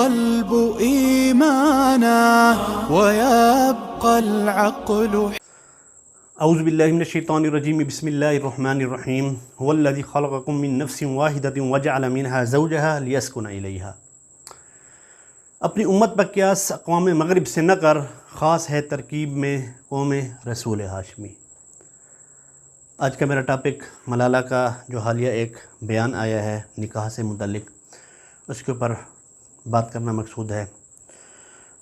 القلب إيمانا ويبقى العقل. اعوذ باللہ من الشیطان الرجیم، بسم اللہ الرحمن الرحیم۔ هو الذی خلقکم من نفس واحدۃ وجعل منها زوجها لیسکن الیہا۔ اپنی امت پر قیاس اقوام مغرب سے نہ کر، خاص ہے ترکیب میں قوم رسول ہاشمی۔ آج کا میرا ٹاپک ملالہ کا جو حالیہ ایک بیان آیا ہے نکاح سے متعلق، اس کے اوپر بات کرنا مقصود ہے۔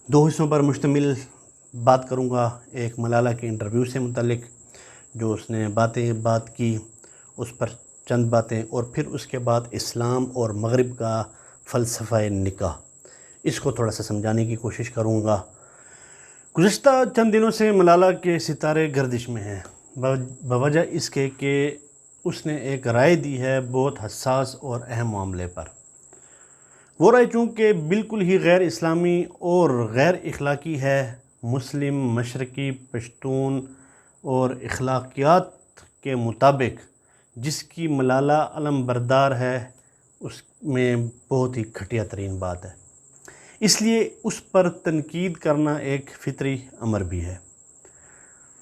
دو حصوں پر مشتمل بات کروں گا، ایک ملالہ کے انٹرویو سے متعلق جو اس نے بات کی، اس پر چند باتیں، اور پھر اس کے بعد اسلام اور مغرب کا فلسفہ نکاح، اس کو تھوڑا سا سمجھانے کی کوشش کروں گا۔ گزشتہ چند دنوں سے ملالہ کے ستارے گردش میں ہیں، بوجہ اس کے کہ اس نے ایک رائے دی ہے بہت حساس اور اہم معاملے پر۔ وہ رائے چونکہ بالکل ہی غیر اسلامی اور غیر اخلاقی ہے، مسلم، مشرقی، پشتون اور اخلاقیات کے مطابق جس کی ملالہ علم بردار ہے، اس میں بہت ہی گھٹیا ترین بات ہے، اس لیے اس پر تنقید کرنا ایک فطری امر بھی ہے۔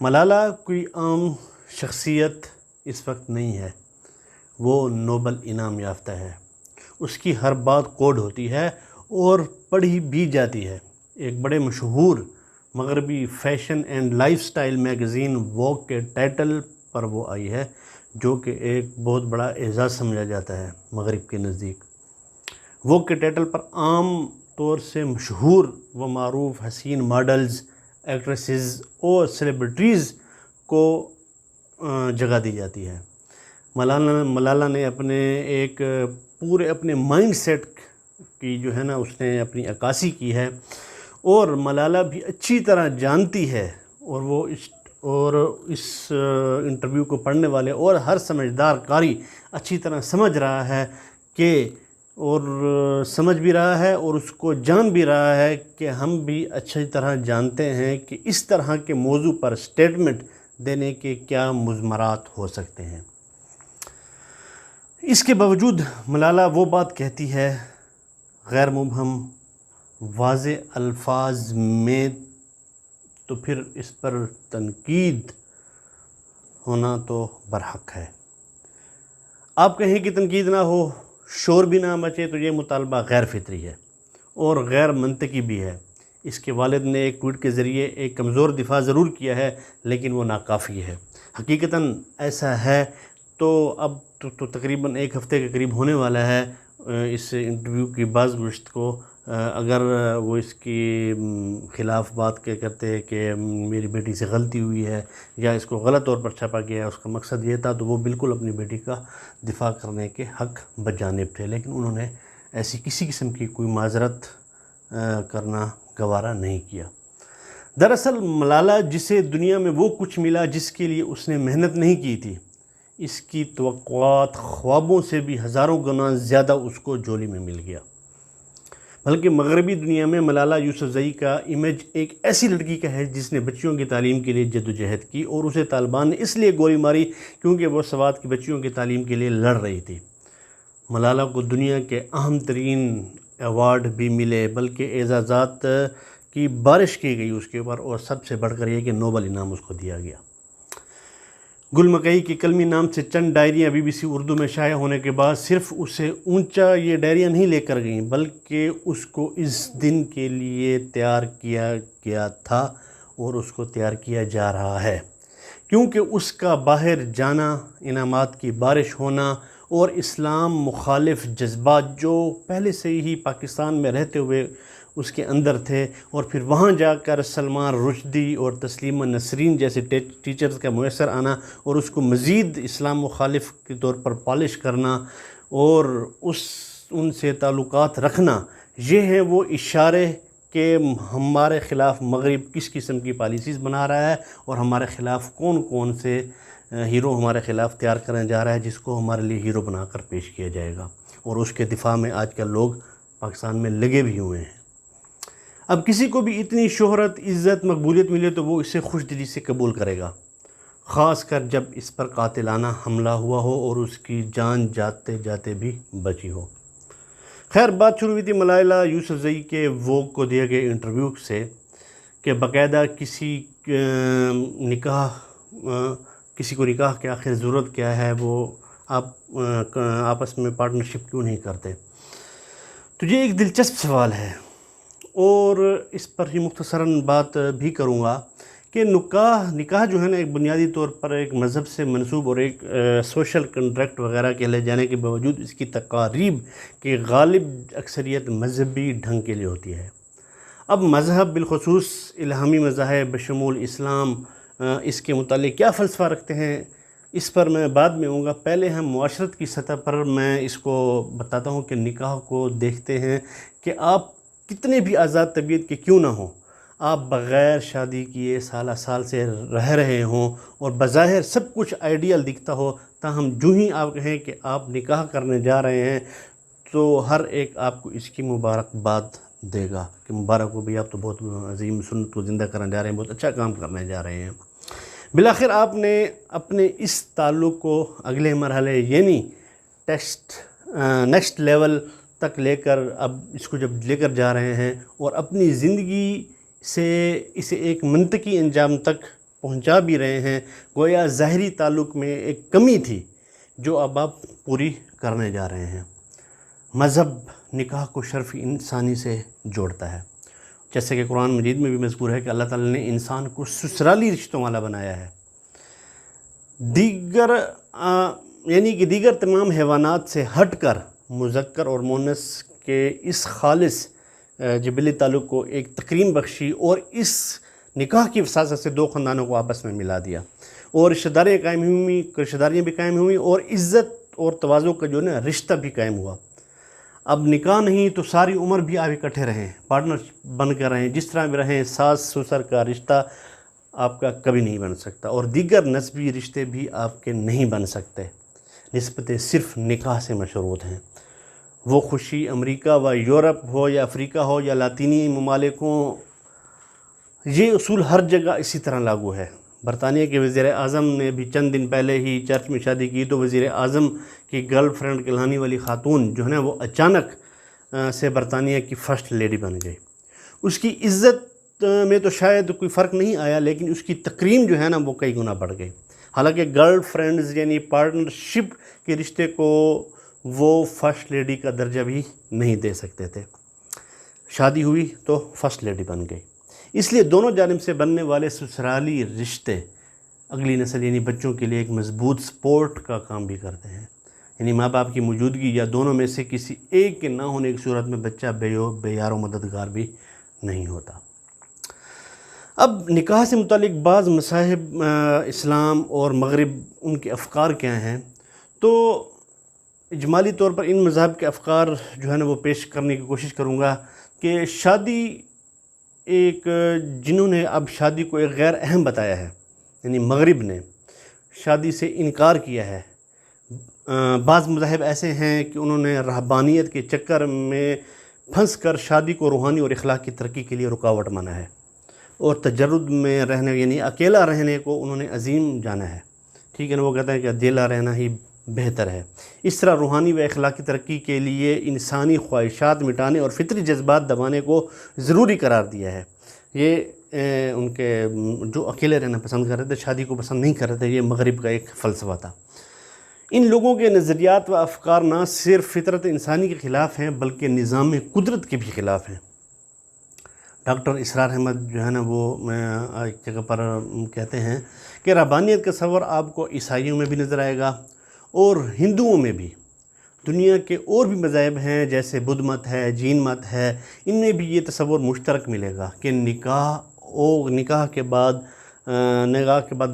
ملالہ کوئی عام شخصیت اس وقت نہیں ہے، وہ نوبل انعام یافتہ ہے، اس کی ہر بات کوڈ ہوتی ہے اور پڑھی بھی جاتی ہے۔ ایک بڑے مشہور مغربی fashion and lifestyle magazine Vogue کے ٹائٹل پر وہ آئی ہے، جو کہ ایک بہت بڑا اعزاز سمجھا جاتا ہے مغرب کے نزدیک۔ ووگ کے ٹائٹل پر عام طور سے مشہور و معروف حسین ماڈلز، ایکٹریسز اور سیلیبریٹیز کو جگہ دی جاتی ہے۔ ملالہ نے اپنے مائنڈ سیٹ کی جو ہے نا، اس نے اپنی عکاسی کی ہے، اور ملالہ بھی اچھی طرح جانتی ہے، اور اس انٹرویو کو پڑھنے والے اور ہر سمجھدار قاری اچھی طرح سمجھ رہا ہے سمجھ بھی رہا ہے اور اس کو جان بھی رہا ہے کہ ہم بھی اچھی طرح جانتے ہیں کہ اس طرح کے موضوع پر سٹیٹمنٹ دینے کے کیا مضمرات ہو سکتے ہیں۔ اس کے باوجود ملالہ وہ بات کہتی ہے غیر مبہم، واضح الفاظ میں، تو پھر اس پر تنقید ہونا تو برحق ہے۔ آپ کہیں کہ تنقید نہ ہو، شور بھی نہ مچے، تو یہ مطالبہ غیر فطری ہے اور غیر منطقی بھی ہے۔ اس کے والد نے ایک ٹویٹ کے ذریعے ایک کمزور دفاع ضرور کیا ہے، لیکن وہ ناکافی ہے۔ حقیقتاً ایسا ہے تو اب تو تقریباً ایک ہفتے کے قریب ہونے والا ہے اس انٹرویو کی بعض گزشت کو۔ اگر وہ اس کی خلاف بات کرتے کہ میری بیٹی سے غلطی ہوئی ہے یا اس کو غلط طور پر چھاپا گیا ہے، اس کا مقصد یہ تھا، تو وہ بالکل اپنی بیٹی کا دفاع کرنے کے حق بجانب تھے، لیکن انہوں نے ایسی کسی قسم کی کوئی معذرت کرنا گوارا نہیں کیا۔ دراصل ملالہ جسے دنیا میں وہ کچھ ملا جس کے لیے اس نے محنت نہیں کی تھی، اس کی توقعات، خوابوں سے بھی ہزاروں گنا زیادہ اس کو جولی میں مل گیا۔ بلکہ مغربی دنیا میں ملالہ یوسفزئی کا امیج ایک ایسی لڑکی کا ہے جس نے بچیوں کی تعلیم کے لیے جدوجہد کی، اور اسے طالبان نے اس لیے گولی ماری کیونکہ وہ سوات کی بچیوں کی تعلیم کے لیے لڑ رہی تھی۔ ملالہ کو دنیا کے اہم ترین ایوارڈ بھی ملے، بلکہ اعزازات کی بارش کی گئی اس کے اوپر، اور سب سے بڑھ کر یہ کہ نوبل انعام اس کو دیا گیا۔ گل مکئی کی کلمی نام سے چند ڈائریاں BBC اردو میں شائع ہونے کے بعد صرف اسے اونچا یہ ڈائریاں نہیں لے کر گئیں، بلکہ اس کو اس دن کے لیے تیار کیا گیا تھا اور اس کو تیار کیا جا رہا ہے، کیونکہ اس کا باہر جانا، انعامات کی بارش ہونا اور اسلام مخالف جذبات جو پہلے سے ہی پاکستان میں رہتے ہوئے اس کے اندر تھے، اور پھر وہاں جا کر سلمان رشدی اور تسلیمہ نسرین جیسے ٹیچرز کا میسر آنا اور اس کو مزید اسلام مخالف کے طور پر پالش کرنا اور ان سے تعلقات رکھنا، یہ ہیں وہ اشارے کہ ہمارے خلاف مغرب کس قسم کی پالیسیز بنا رہا ہے اور ہمارے خلاف کون سے ہیرو ہمارے خلاف تیار کرنے جا رہا ہے، جس کو ہمارے لیے ہیرو بنا کر پیش کیا جائے گا، اور اس کے دفاع میں آج کل لوگ پاکستان میں لگے بھی ہوئے ہیں۔ اب کسی کو بھی اتنی شہرت، عزت، مقبولیت ملے تو وہ اسے خوش دلی سے قبول کرے گا، خاص کر جب اس پر قاتلانہ حملہ ہوا ہو اور اس کی جان جاتے جاتے بھی بچی ہو۔ خیر بات شروع ہوئی تھی ملائلہ یوسفزئی کے ووگ کو دیے گئے انٹرویو سے کہ باقاعدہ کسی کو نکاح کے آخر ضرورت کیا ہے، وہ آپ آپس میں پارٹنرشپ کیوں نہیں کرتے. تو یہ ایک دلچسپ سوال ہے اور اس پر ہی مختصراً بات بھی کروں گا کہ نکاح جو ہے نا ایک بنیادی طور پر ایک مذہب سے منسوب اور ایک سوشل کنٹریکٹ وغیرہ کے لے جانے کے باوجود اس کی تقاریب کی غالب اکثریت مذہبی ڈھنگ کے لیے ہوتی ہے. اب مذہب بالخصوص الہامی مذاہب بشمول اسلام اس کے متعلق کیا فلسفہ رکھتے ہیں، اس پر میں بعد میں آؤں گا. پہلے ہم معاشرت کی سطح پر میں اس کو بتاتا ہوں کہ نکاح کو دیکھتے ہیں کہ آپ کتنے بھی آزاد طبیعت کے کیوں نہ ہوں، آپ بغیر شادی کیے سالہ سال سے رہ رہے ہوں اور بظاہر سب کچھ آئیڈیل دکھتا ہو، تاہم جو ہی آپ کہیں کہ آپ نکاح کرنے جا رہے ہیں تو ہر ایک آپ کو اس کی مبارکباد دے گا کہ مبارک ہو بھی، آپ تو بہت عظیم سنت کو زندہ کرنے جا رہے ہیں، بہت اچھا کام کرنے جا رہے ہیں. بالآخر آپ نے اپنے اس تعلق کو اگلے مرحلے یعنی نیکسٹ لیول تک لے کر اب اس کو جب لے کر جا رہے ہیں اور اپنی زندگی سے اسے ایک منطقی انجام تک پہنچا بھی رہے ہیں، گویا ظاہری تعلق میں ایک کمی تھی جو اب آپ پوری کرنے جا رہے ہیں. مذہب نکاح کو شرف انسانی سے جوڑتا ہے، جیسے کہ قرآن مجید میں بھی مذکور ہے کہ اللہ تعالیٰ نے انسان کو سسرالی رشتوں والا بنایا ہے. دیگر تمام حیوانات سے ہٹ کر مذکر اور مؤنث کے اس خالص جبلی تعلق کو ایک تکریم بخشی اور اس نکاح کی وساطت سے دو خاندانوں کو آپس میں ملا دیا اور رشتہ داریاں بھی قائم ہوئیں اور عزت اور تواضع کا جو نا رشتہ بھی قائم ہوا. اب نکاح نہیں تو ساری عمر بھی آپ اکٹھے رہیں، پارٹنر بن کر رہیں، جس طرح بھی رہیں، ساس سسر کا رشتہ آپ کا کبھی نہیں بن سکتا اور دیگر نسبی رشتے بھی آپ کے نہیں بن سکتے. نسبتیں صرف نکاح سے مشروط ہیں. وہ خوشی امریکہ و یورپ ہو یا افریقہ ہو یا لاطینی ممالک ہوں، یہ اصول ہر جگہ اسی طرح لاگو ہے. برطانیہ کے وزیر اعظم نے بھی چند دن پہلے ہی چرچ میں شادی کی تو وزیر اعظم کی گرل فرینڈ کہلانے والی خاتون جو ہے نا وہ اچانک سے برطانیہ کی فرسٹ لیڈی بن گئی. اس کی عزت میں تو شاید کوئی فرق نہیں آیا، لیکن اس کی تکریم جو ہے نا وہ کئی گنا بڑھ گئی. حالانکہ گرل فرینڈز یعنی پارٹنرشپ کے رشتے کو وہ فرسٹ لیڈی کا درجہ بھی نہیں دے سکتے تھے. شادی ہوئی تو فرسٹ لیڈی بن گئی. اس لیے دونوں جانب سے بننے والے سسرالی رشتے اگلی نسل یعنی بچوں کے لیے ایک مضبوط سپورٹ کا کام بھی کرتے ہیں. یعنی ماں باپ کی موجودگی یا دونوں میں سے کسی ایک کے نہ ہونے کی صورت میں بچہ بے یار و مددگار بھی نہیں ہوتا. اب نکاح سے متعلق بعض مذاہب اسلام اور مغرب ان کے افکار کیا ہیں، تو اجمالی طور پر ان مذاہب کے افکار جو ہے نا وہ پیش کرنے کی کوشش کروں گا کہ شادی جنہوں نے اب شادی کو ایک غیر اہم بتایا ہے، یعنی مغرب نے شادی سے انکار کیا ہے. بعض مذاہب ایسے ہیں کہ انہوں نے رہبانیت کے چکر میں پھنس کر شادی کو روحانی اور اخلاقی ترقی کے لیے رکاوٹ مانا ہے اور تجرد میں رہنے یعنی اکیلا رہنے کو انہوں نے عظیم جانا ہے. ٹھیک ہے نا، وہ کہتے ہیں کہ اکیلا رہنا ہی بہتر ہے. اس طرح روحانی و اخلاقی ترقی کے لیے انسانی خواہشات مٹانے اور فطری جذبات دبانے کو ضروری قرار دیا ہے. یہ ان کے جو اکیلے رہنا پسند کر رہے تھے، شادی کو پسند نہیں کر رہے تھے، یہ مغرب کا ایک فلسفہ تھا. ان لوگوں کے نظریات و افکار نہ صرف فطرت انسانی کے خلاف ہیں بلکہ نظام قدرت کے بھی خلاف ہیں. ڈاکٹر اسرار احمد جو ہے نا وہ ایک جگہ پر کہتے ہیں کہ رہبانیت کا تصور آپ کو عیسائیوں میں بھی نظر آئے گا اور ہندوؤں میں بھی. دنیا کے اور بھی مذاہب ہیں جیسے بدھ مت ہے، جین مت ہے، ان میں بھی یہ تصور مشترک ملے گا کہ نکاح کے بعد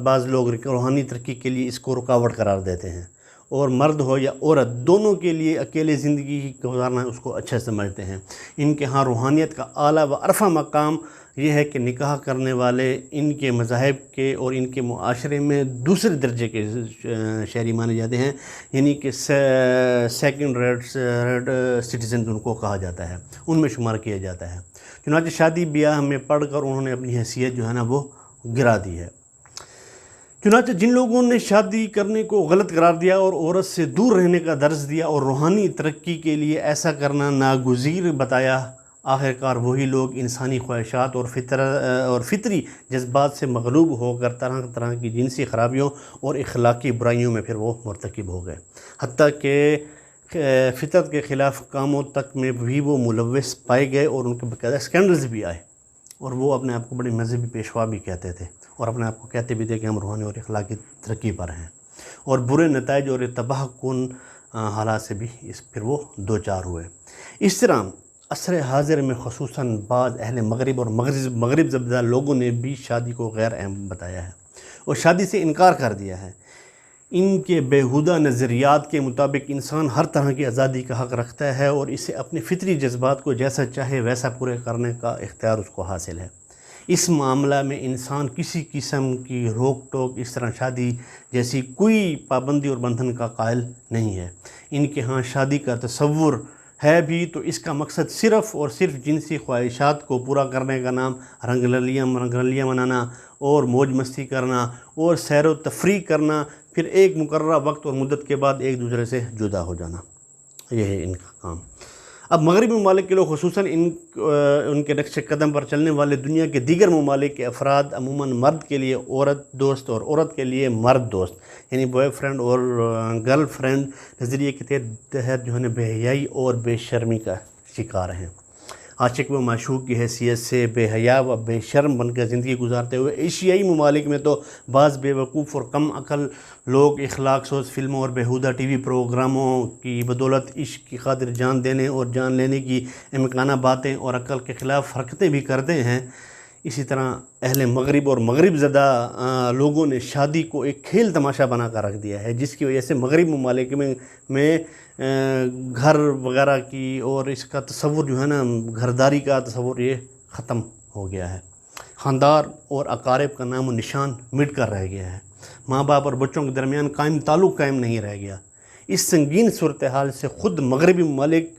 بعض لوگ روحانی ترقی کے لیے اس کو رکاوٹ قرار دیتے ہیں اور مرد ہو یا عورت دونوں کے لیے اکیلے زندگی گزارنا اس کو اچھا سمجھتے ہیں. ان کے ہاں روحانیت کا اعلیٰ و عرفہ مقام یہ ہے کہ نکاح کرنے والے ان کے مذاہب کے اور ان کے معاشرے میں دوسرے درجے کے شہری مانے جاتے ہیں، یعنی کہ سیکنڈ ریٹ سٹیزن ان کو کہا جاتا ہے، ان میں شمار کیا جاتا ہے. چنانچہ شادی بیاہ میں پڑھ کر انہوں نے اپنی حیثیت جو ہے نا وہ گرا دی ہے. چنانچہ جن لوگوں نے شادی کرنے کو غلط قرار دیا اور عورت سے دور رہنے کا درس دیا اور روحانی ترقی کے لیے ایسا کرنا ناگزیر بتایا، آخرکار وہی لوگ انسانی خواہشات اور فطری جذبات سے مغلوب ہو کر طرح طرح کی جنسی خرابیوں اور اخلاقی برائیوں میں پھر وہ مرتکب ہو گئے، حتیٰ کہ فطرت کے خلاف کاموں تک میں بھی وہ ملوث پائے گئے اور ان کے باقاعدہ اسکینڈلز بھی آئے، اور وہ اپنے آپ کو بڑے مذہبی پیشوا بھی کہتے تھے اور اپنے آپ کو کہتے بھی تھے کہ ہم روحانی اور اخلاقی ترقی پر ہیں، اور برے نتائج اور تباہ کن حالات سے بھی پھر وہ دوچار ہوئے۔ اس طرح عصر حاضر میں خصوصاً بعض اہل مغرب اور مغرب زدہ لوگوں نے بھی شادی کو غیر اہم بتایا ہے اور شادی سے انکار کر دیا ہے۔ ان کے بیہودہ نظریات کے مطابق انسان ہر طرح کی آزادی کا حق رکھتا ہے اور اسے اپنے فطری جذبات کو جیسا چاہے ویسا پورے کرنے کا اختیار اس کو حاصل ہے۔ اس معاملہ میں انسان کسی قسم کی روک ٹوک، اس طرح شادی جیسی کوئی پابندی اور بندھن کا قائل نہیں ہے۔ ان کے ہاں شادی کا تصور ہے بھی تو اس کا مقصد صرف اور صرف جنسی خواہشات کو پورا کرنے کا نام رنگ رلیاں منانا اور موج مستی کرنا اور سیر و تفریح کرنا، پھر ایک مقررہ وقت اور مدت کے بعد ایک دوسرے سے جدا ہو جانا، یہ ہے ان کا کام۔ اب مغربی ممالک کے لوگ خصوصاً ان کے نقش قدم پر چلنے والے دنیا کے دیگر ممالک کے افراد عموماً مرد کے لیے عورت دوست اور عورت کے لیے مرد دوست، یعنی بوائے فرینڈ اور گرل فرینڈ نظریے کے تحت جو ہے بے حیائی اور بے شرمی کا شکار ہیں۔ عاشق و معشوق کی حیثیت سے بے حیا و بے شرم بن کر زندگی گزارتے ہوئے ایشیائی ممالک میں تو بعض بے وقوف اور کم عقل لوگ اخلاق سوز فلموں اور بیہودہ ٹی وی پروگراموں کی بدولت عشق کی خاطر جان دینے اور جان لینے کی امکانہ باتیں اور عقل کے خلاف حرکتیں بھی کرتے ہیں۔ اسی طرح اہل مغرب اور مغرب زدہ لوگوں نے شادی کو ایک کھیل تماشا بنا کر رکھ دیا ہے، جس کی وجہ سے مغرب ممالک میں گھر وغیرہ کی اور اس کا تصور جو ہے نا گھرداری کا تصور یہ ختم ہو گیا ہے۔ خاندان اور اقارب کا نام و نشان مٹ کر رہ گیا ہے، ماں باپ اور بچوں کے درمیان تعلق قائم نہیں رہ گیا۔ اس سنگین صورتحال سے خود مغربی ممالک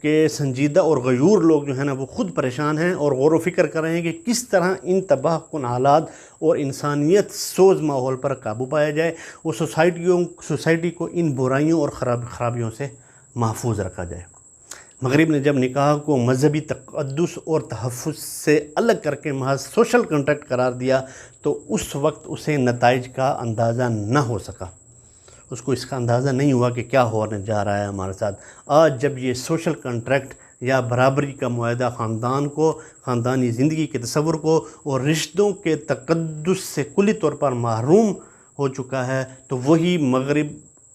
کے سنجیدہ اور غیور لوگ جو ہیں نا وہ خود پریشان ہیں اور غور و فکر کر رہے ہیں کہ کس طرح ان تباہ کن حالات اور انسانیت سوز ماحول پر قابو پایا جائے اور سوسائٹی کو ان برائیوں اور خرابیوں سے محفوظ رکھا جائے۔ مغرب نے جب نکاح کو مذہبی تقدس اور تحفظ سے الگ کر کے محض سوشل کنٹریکٹ قرار دیا تو اس وقت اسے نتائج کا اندازہ نہ ہو سکا، اس کو اس کا اندازہ نہیں ہوا کہ کیا ہونے جا رہا ہے ہمارے ساتھ۔ آج جب یہ سوشل کنٹریکٹ یا برابری کا معاہدہ خاندان کو، خاندانی زندگی کے تصور کو اور رشتوں کے تقدس سے کلی طور پر محروم ہو چکا ہے تو وہی مغرب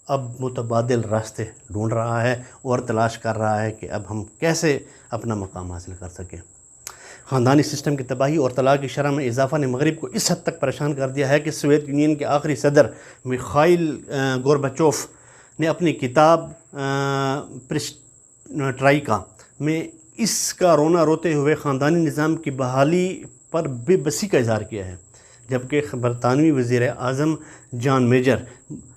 اب متبادل راستے ڈھونڈ رہا ہے اور تلاش کر رہا ہے کہ اب ہم کیسے اپنا مقام حاصل کر سکیں۔ خاندانی سسٹم کی تباہی اور طلاق کی شرح میں اضافہ نے مغرب کو اس حد تک پریشان کر دیا ہے کہ سوویت یونین کے آخری صدر میخائیل گورباچوف نے اپنی کتاب پریسٹرائکا میں اس کا رونا روتے ہوئے خاندانی نظام کی بحالی پر بے بسی کا اظہار کیا ہے، جبکہ برطانوی وزیر اعظم جان میجر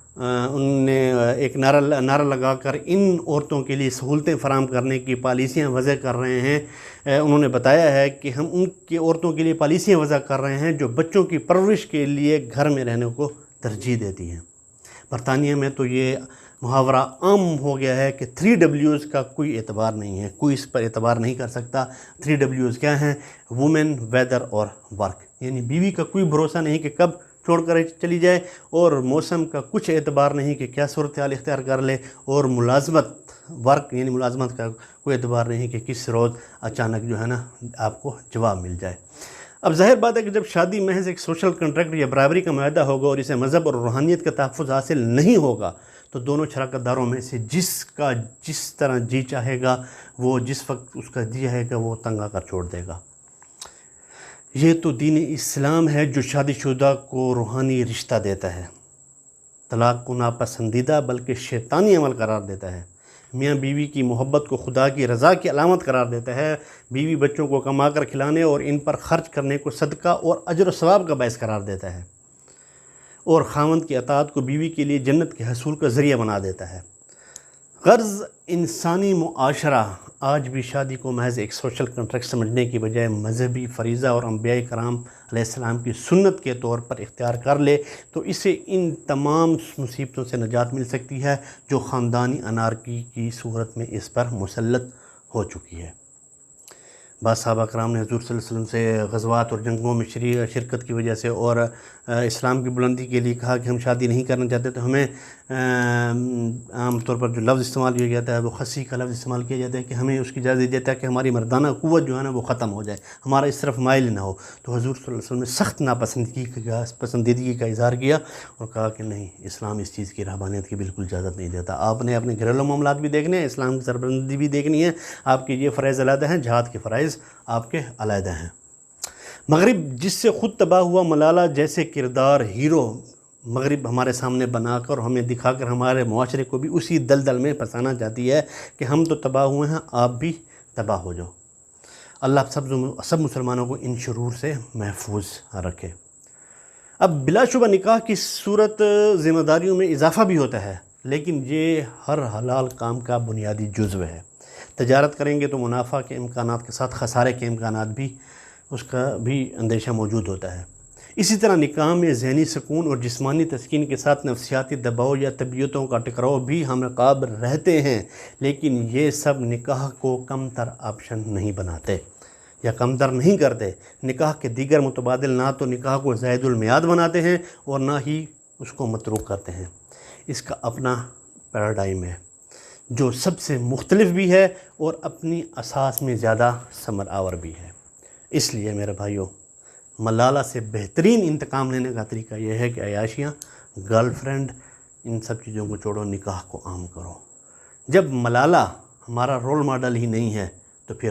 انہوں نے ایک نعرہ لگا کر ان عورتوں کے لیے سہولتیں فراہم کرنے کی پالیسیاں وضع کر رہے ہیں۔ انہوں نے بتایا ہے کہ ہم ان کی عورتوں کے لیے پالیسیاں وضع کر رہے ہیں جو بچوں کی پرورش کے لیے گھر میں رہنے کو ترجیح دیتی ہیں۔ برطانیہ میں تو یہ محاورہ عام ہو گیا ہے کہ 3 Ws کا کوئی اعتبار نہیں ہے، کوئی اس پر اعتبار نہیں کر سکتا۔ 3 Ws کیا ہیں؟ وومن، ویدر اور ورک، یعنی بیوی کا کوئی بھروسہ نہیں کہ کب چھوڑ کر چلی جائے، اور موسم کا کچھ اعتبار نہیں کہ کیا صورتحال اختیار کر لے، اور ملازمت، ورک یعنی ملازمت کا کوئی اعتبار نہیں کہ کس روز اچانک جو ہے نا آپ کو جواب مل جائے۔ اب ظاہر بات ہے کہ جب شادی محض ایک سوشل کنٹریکٹ یا برابری کا معاہدہ ہوگا اور اسے مذہب اور روحانیت کا تحفظ حاصل نہیں ہوگا تو دونوں شراکت داروں میں سے جس طرح جی چاہے گا وہ جس وقت اس کا جی چاہے گا وہ تنگ آ کر چھوڑ دے گا۔ یہ تو دین اسلام ہے جو شادی شدہ کو روحانی رشتہ دیتا ہے، طلاق کو ناپسندیدہ بلکہ شیطانی عمل قرار دیتا ہے، میاں بیوی کی محبت کو خدا کی رضا کی علامت قرار دیتا ہے، بیوی بچوں کو کما کر کھلانے اور ان پر خرچ کرنے کو صدقہ اور اجر و ثواب کا باعث قرار دیتا ہے، اور خاوند کی اطاعت کو بیوی کے لیے جنت کے حصول کا ذریعہ بنا دیتا ہے۔ غرض انسانی معاشرہ آج بھی شادی کو محض ایک سوشل کنٹریکٹ سمجھنے کی بجائے مذہبی فریضہ اور انبیاء کرام علیہ السلام کی سنت کے طور پر اختیار کر لے تو اسے ان تمام مصیبتوں سے نجات مل سکتی ہے جو خاندانی انارکی کی صورت میں اس پر مسلط ہو چکی ہے۔ بعض صحابہ کرام نے حضور صلی اللہ علیہ وسلم سے غزوات اور جنگوں میں شرکت کی وجہ سے اور اسلام کی بلندی کے لیے کہا کہ ہم شادی نہیں کرنا چاہتے، تو ہمیں عام طور پر جو لفظ استعمال کیا جاتا ہے وہ خسی کا لفظ استعمال کیا جاتا ہے کہ ہمیں اس کی اجازت دی جاتا ہے کہ ہماری مردانہ قوت جو ہے نا وہ ختم ہو جائے، ہمارا اس طرف مائل نہ ہو۔ تو حضور صلی اللہ علیہ وسلم نے سخت پسندیدگی کا اظہار کیا اور کہا کہ نہیں، اسلام اس چیز کی رہبانیت کی بالکل اجازت نہیں دیتا، آپ نے اپنے گھریلو معاملات بھی دیکھنے ہیں، اسلام کی سربلندی بھی دیکھنی ہے، آپ کے یہ فرائض علیحدہ ہیں، جہاد کے فرائض آپ کے علیحدہ ہیں۔ مغرب جس سے خود تباہ ہوا ملالہ جیسے کردار ہیرو مغرب ہمارے سامنے بنا کر ہمیں دکھا کر ہمارے معاشرے کو بھی اسی دلدل میں پھنسانا چاہتی ہے کہ ہم تو تباہ ہوئے ہیں، آپ بھی تباہ ہو جاؤ۔ اللہ سب مسلمانوں کو ان شرور سے محفوظ رکھے۔ اب بلا شبہ نکاح کی صورت ذمہ داریوں میں اضافہ بھی ہوتا ہے، لیکن یہ ہر حلال کام کا بنیادی جزو ہے۔ تجارت کریں گے تو منافع کے امکانات کے ساتھ خسارے کے امکانات بھی، اس کا بھی اندیشہ موجود ہوتا ہے۔ اسی طرح نکاح میں ذہنی سکون اور جسمانی تسکین کے ساتھ نفسیاتی دباؤ یا طبیعتوں کا ٹکراؤ بھی ہم نقاب رہتے ہیں، لیکن یہ سب نکاح کو کم تر آپشن نہیں بناتے یا کم تر نہیں کرتے۔ نکاح کے دیگر متبادل نہ تو نکاح کو زائد المیعاد بناتے ہیں اور نہ ہی اس کو متروک کرتے ہیں۔ اس کا اپنا پیراڈائم ہے جو سب سے مختلف بھی ہے اور اپنی اساس میں زیادہ ثمر آور بھی ہے۔ اس لیے میرے بھائیوں، ملالہ سے بہترین انتقام لینے کا طریقہ یہ ہے کہ عیاشیاں، گرل فرینڈ، ان سب چیزوں کو چھوڑو، نکاح کو عام کرو۔ جب ملالہ ہمارا رول ماڈل ہی نہیں ہے تو پھر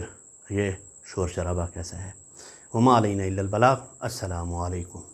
یہ شور شرابہ کیسا ہے؟ وما علینا الا البلاغ۔ السلام علیکم۔